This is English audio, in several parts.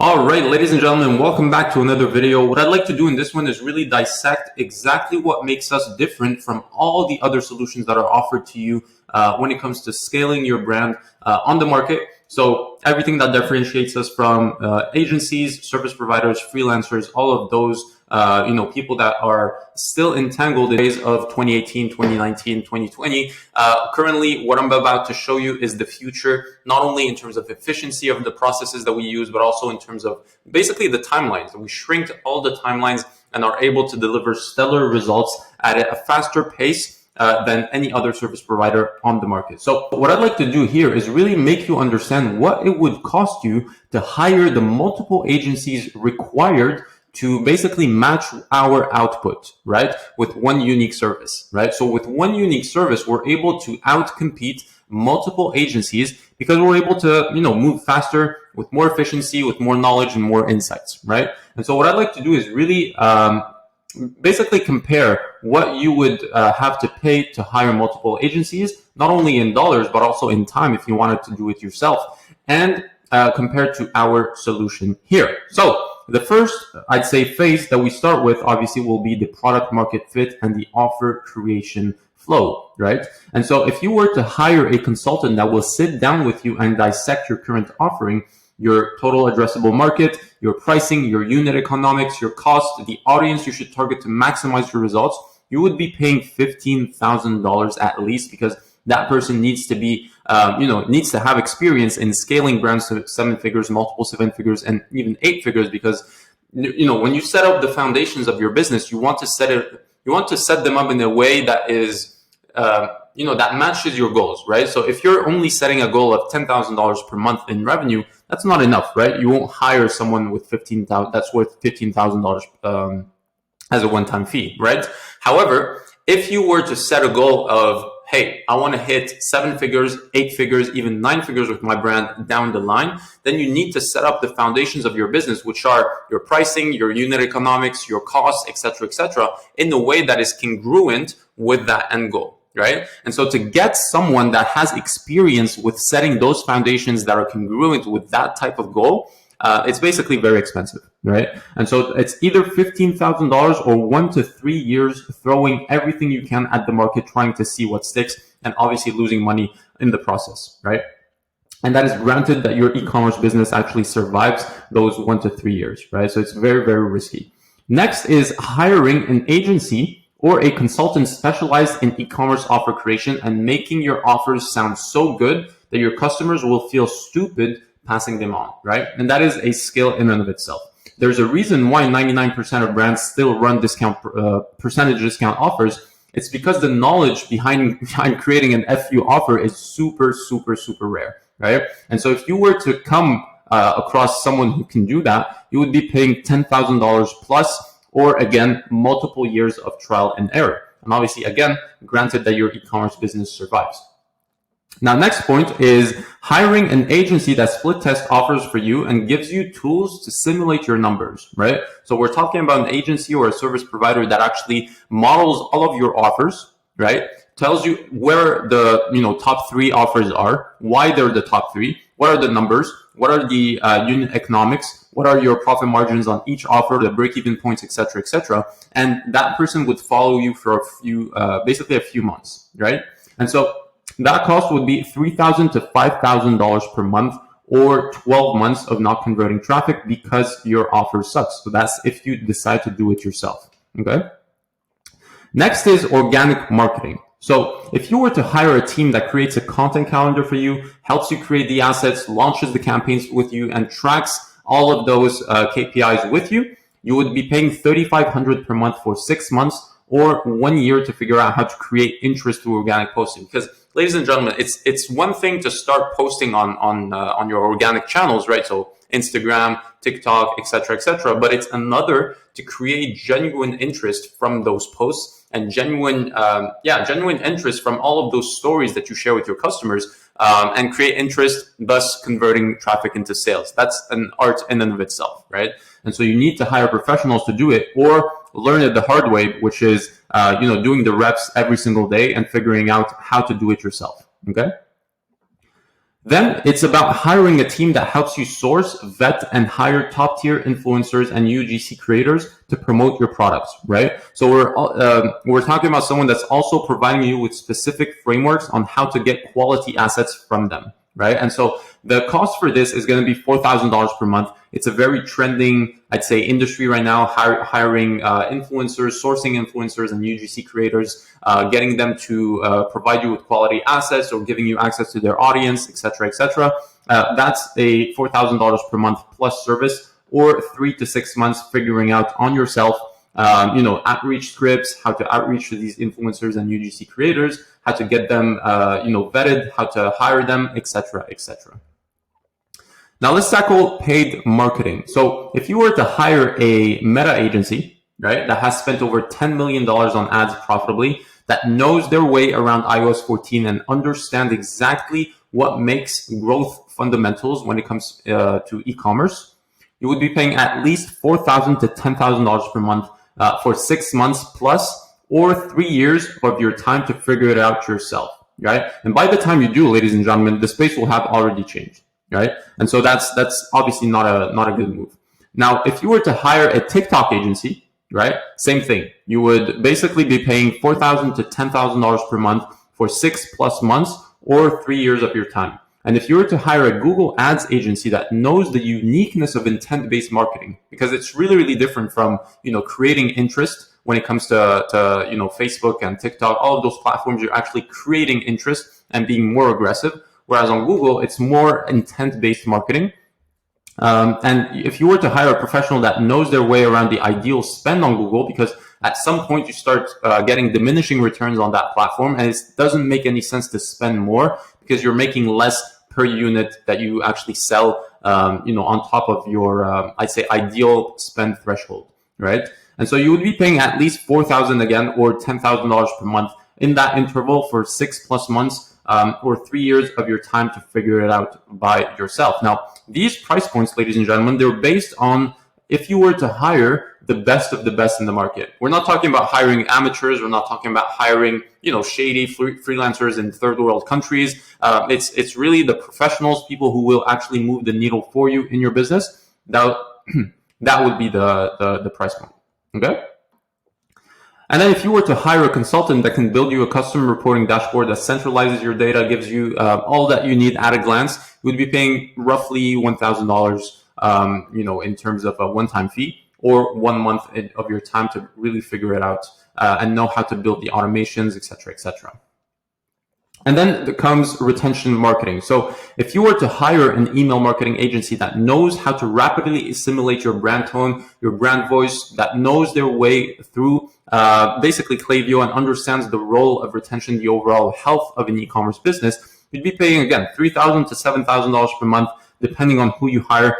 All right, ladies and gentlemen, welcome back to another video. What I'd like to do in this one is really dissect exactly what makes us different from all the other solutions that are offered to you when it comes to scaling your brand on the market. So everything that differentiates us from agencies, service providers, freelancers, all of those people that are still entangled in the days of 2018, 2019, 2020. Currently, what I'm about to show you is the future, not only in terms of efficiency of the processes that we use, but also in terms of basically the timelines. We shrink all the timelines and are able to deliver stellar results at a faster pace than any other service provider on the market. So what I'd like to do here is really make you understand what it would cost you to hire the multiple agencies required to basically match our output, right? With one unique service, right? So with one unique service, we're able to outcompete multiple agencies because we're able to, move faster with more efficiency, with more knowledge and more insights, right? And so what I'd like to do is really basically compare what you would have to pay to hire multiple agencies, not only in dollars, but also in time if you wanted to do it yourself, and compared to our solution here. So the first, I'd say, phase that we start with obviously will be the product market fit and the offer creation flow, right? And so if you were to hire a consultant that will sit down with you and dissect your current offering, your total addressable market, your pricing, your unit economics, your cost, the audience you should target to maximize your results, you would be paying $15,000 at least, because that person needs to be, needs to have experience in scaling brands to 7 figures, multiple 7 figures, and even 8 figures. Because, when you set up the foundations of your business, you want to set them up in a way that is, that matches your goals, right? So if you're only setting a goal of $10,000 per month in revenue, that's not enough, right? You won't hire someone with that's worth $15,000 as a one-time fee, right? However, if you were to set a goal of, hey, I want to hit 7 figures, 8 figures, even 9 figures with my brand down the line, then you need to set up the foundations of your business, which are your pricing, your unit economics, your costs, et cetera, in a way that is congruent with that end goal. Right? And so to get someone that has experience with setting those foundations that are congruent with that type of goal, it's basically very expensive, right? And so it's either $15,000 or 1 to 3 years throwing everything you can at the market, trying to see what sticks, and obviously losing money in the process, right? And that is granted that your e-commerce business actually survives those 1 to 3 years, right? So it's very, very risky. Next is hiring an agency or a consultant specialized in e-commerce offer creation and making your offers sound so good that your customers will feel stupid passing them on, right? And that is a skill in and of itself. There's a reason why 99% of brands still run percentage discount offers. It's because the knowledge behind creating an FU offer is super, super, super rare, right? And so if you were to come across someone who can do that, you would be paying $10,000 plus, or again, multiple years of trial and error. And obviously, again, granted that your e-commerce business survives. Now, next point is hiring an agency that split test offers for you and gives you tools to simulate your numbers, right? So we're talking about an agency or a service provider that actually models all of your offers, right? Tells you where the top 3 offers are, why they're the top 3, what are the numbers, what are the unit economics, what are your profit margins on each offer, the break-even points, et cetera, and that person would follow you for basically a few months, right? And so that cost would be $3,000 to $5,000 per month, or 12 months of not converting traffic because your offer sucks. So that's if you decide to do it yourself, okay? Next is organic marketing. So if you were to hire a team that creates a content calendar for you, helps you create the assets, launches the campaigns with you, and tracks all of those KPIs with you, you would be paying $3,500 per month for 6 months or 1 year to figure out how to create interest through organic posting. Because, ladies and gentlemen, it's one thing to start posting on your organic channels, right? So Instagram, TikTok, et cetera, but it's another to create genuine interest from those posts and genuine interest from all of those stories that you share with your customers, and create interest, thus converting traffic into sales. That's an art in and of itself, right? And so you need to hire professionals to do it, or learn it the hard way, which is doing the reps every single day and figuring out how to do it yourself. Okay. Then it's about hiring a team that helps you source, vet, and hire top tier influencers and UGC creators to promote your products, right? So we're talking about someone that's also providing you with specific frameworks on how to get quality assets from them, right? And so the cost for this is going to be $4,000 per month. It's a very trending, I'd say, industry right now, hiring influencers, sourcing influencers and UGC creators, getting them to provide you with quality assets or giving you access to their audience, etc., etc. That's a $4,000 per month plus service, or 3 to 6 months figuring out on yourself, outreach scripts, how to outreach to these influencers and UGC creators, how to get them, vetted, how to hire them, etc., etc. Now let's tackle paid marketing. So if you were to hire a meta agency, right, that has spent over $10 million on ads profitably, that knows their way around iOS 14 and understand exactly what makes growth fundamentals when it comes to e-commerce, you would be paying at least $4,000 to $10,000 per month for 6 months plus, or 3 years of your time to figure it out yourself, right? And by the time you do, ladies and gentlemen, the space will have already changed, right? And so that's obviously not a good move. Now, if you were to hire a TikTok agency, right, same thing. You would basically be paying $4,000 to $10,000 per month for 6+ months or 3 years of your time. And if you were to hire a Google Ads agency that knows the uniqueness of intent-based marketing, because it's really, really different from, creating interest when it comes to Facebook and TikTok, all of those platforms, you're actually creating interest and being more aggressive. Whereas on Google, it's more intent-based marketing. And if you were to hire a professional that knows their way around the ideal spend on Google, because at some point you start getting diminishing returns on that platform, and it doesn't make any sense to spend more because you're making less per unit that you actually sell, on top of your, I'd say, ideal spend threshold, right? And so you would be paying at least $4,000 again, or $10,000 per month in that interval for 6+ months, or 3 years of your time to figure it out by yourself. Now, these price points, ladies and gentlemen, they're based on if you were to hire the best of the best in the market. We're not talking about hiring amateurs. We're not talking about hiring, shady freelancers in third world countries. It's really the professionals, people who will actually move the needle for you in your business. That would be the price point. Okay. And then if you were to hire a consultant that can build you a custom reporting dashboard that centralizes your data, gives you all that you need at a glance, you would be paying roughly $1,000, in terms of a one-time fee, or 1 month of your time to really figure it out and know how to build the automations, et cetera, et cetera. And then there comes retention marketing. So if you were to hire an email marketing agency that knows how to rapidly assimilate your brand tone, your brand voice, that knows their way through basically Klaviyo and understands the role of retention, the overall health of an e-commerce business, you'd be paying, again, $3,000 to $7,000 per month, depending on who you hire,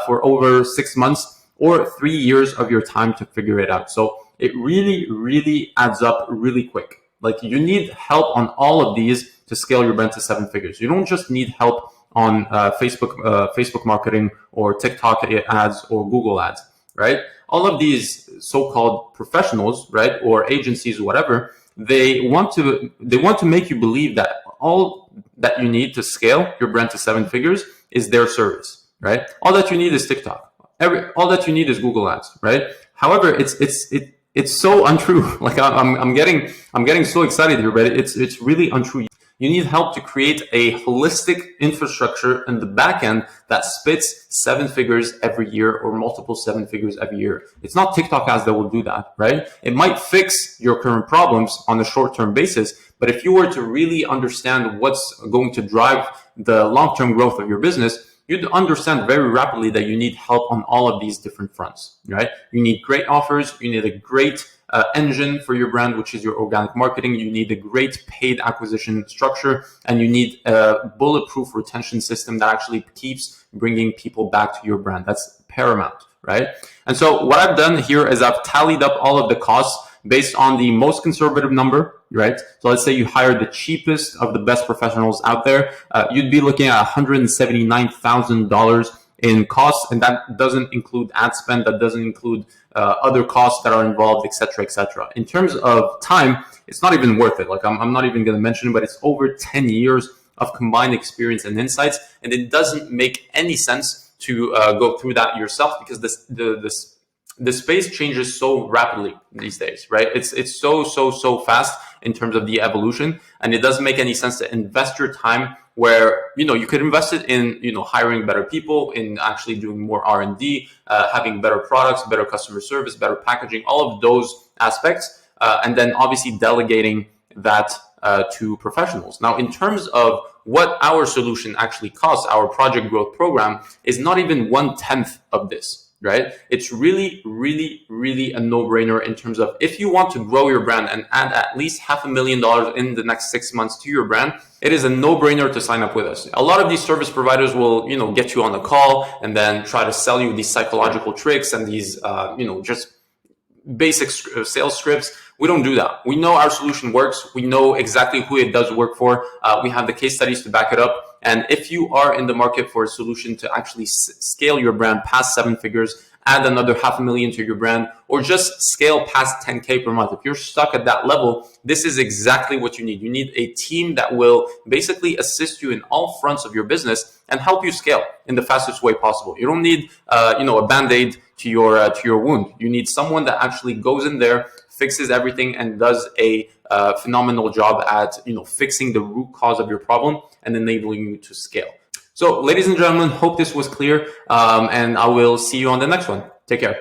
for over 6 months or 3 years of your time to figure it out. So it really, really adds up really quick. Like, you need help on all of these to scale your brand to 7 figures. You don't just need help on Facebook marketing or TikTok ads or Google ads, right? All of these so-called professionals, right, or agencies, whatever, they want to make you believe that all that you need to scale your brand to 7 figures is their service, right? All that you need is TikTok. All that you need is Google ads, right? However, it's so untrue. Like, I'm getting so excited here, but it's really untrue. You need help to create a holistic infrastructure in the back end that spits 7 figures every year, or multiple 7 figures every year. It's not TikTok ads that will do that, right? It might fix your current problems on a short-term basis, but if you were to really understand what's going to drive the long-term growth of your business, you'd understand very rapidly that you need help on all of these different fronts, right? You need great offers. You need a great engine for your brand, which is your organic marketing. You need a great paid acquisition structure, and you need a bulletproof retention system that actually keeps bringing people back to your brand. That's paramount, right? And so what I've done here is I've tallied up all of the costs based on the most conservative number, right? So let's say you hire the cheapest of the best professionals out there. You'd be looking at $179,000 in costs, and that doesn't include ad spend, that doesn't include other costs that are involved, et cetera, et cetera. In terms of time, it's not even worth it. Like, I'm not even going to mention it, but it's over 10 years of combined experience and insights. And it doesn't make any sense to go through that yourself, because the space changes so rapidly these days, right? It's so fast in terms of the evolution, and it doesn't make any sense to invest your time where, you could invest it in, hiring better people, in actually doing more R&D, having better products, better customer service, better packaging, all of those aspects, and then obviously delegating that to professionals. Now, in terms of what our solution actually costs, our project growth program is not even 1/10 of this. Right? It's really a no-brainer in terms of, if you want to grow your brand and add at least $500,000 in the next 6 months to your brand, it is a no-brainer to sign up with us. A lot of these service providers will, get you on the call and then try to sell you these psychological tricks and these, just basic sales scripts. We don't do that. We know our solution works. We know exactly who it does work for. We have the case studies to back it up. And if you are in the market for a solution to actually scale your brand past 7 figures, add another $500,000 to your brand, or just scale past 10K per month, if you're stuck at that level, this is exactly what you need. You need a team that will basically assist you in all fronts of your business and help you scale in the fastest way possible. You don't need, a Band-Aid to your wound. You need someone that actually goes in there, fixes everything, and does a phenomenal job at fixing the root cause of your problem and enabling you to scale. So, ladies and gentlemen, hope this was clear, and I will see you on the next one. Take care.